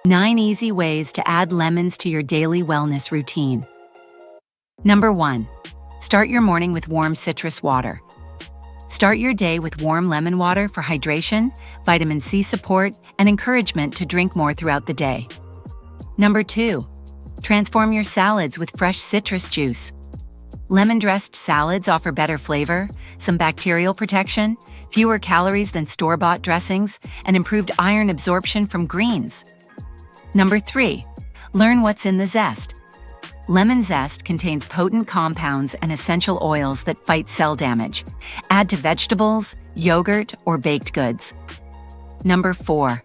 9 easy ways to add lemons to your daily wellness routine. Number 1. Start your morning with warm citrus water. Start your day with warm lemon water for hydration, vitamin C support, and encouragement to drink more throughout the day. Number 2. Transform your salads with fresh citrus juice. Lemon-dressed salads offer better flavor, some bacterial protection, fewer calories than store-bought dressings, and improved iron absorption from greens. Number 3. Learn what's in the zest. Lemon zest contains potent compounds and essential oils that fight cell damage. Add to vegetables, yogurt, or baked goods. Number 4.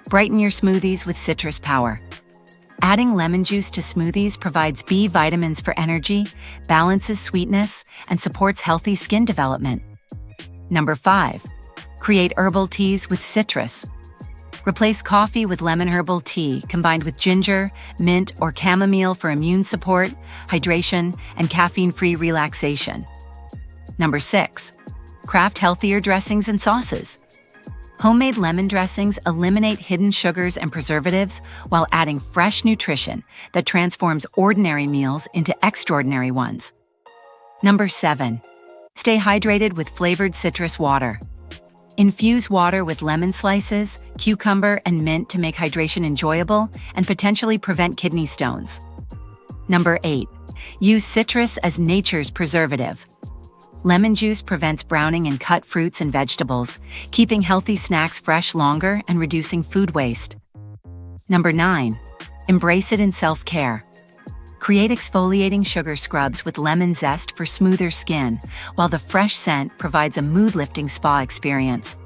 Brighten your smoothies with citrus power. Adding lemon juice to smoothies provides B vitamins for energy, balances sweetness, and supports healthy skin development. Number 5. Create herbal teas with citrus. Replace coffee with lemon herbal tea combined with ginger, mint, or chamomile for immune support, hydration, and caffeine-free relaxation. Number 6. Craft healthier dressings and sauces. Homemade lemon dressings eliminate hidden sugars and preservatives while adding fresh nutrition that transforms ordinary meals into extraordinary ones. Number 7. Stay hydrated with flavored citrus water. Infuse water with lemon slices, cucumber, and mint to make hydration enjoyable and potentially prevent kidney stones. Number 8. Use citrus as nature's preservative. Lemon juice prevents browning in cut fruits and vegetables, keeping healthy snacks fresh longer and reducing food waste. Number 9. Embrace it in self-care. Create exfoliating sugar scrubs with lemon zest for smoother skin, while the fresh scent provides a mood-lifting spa experience.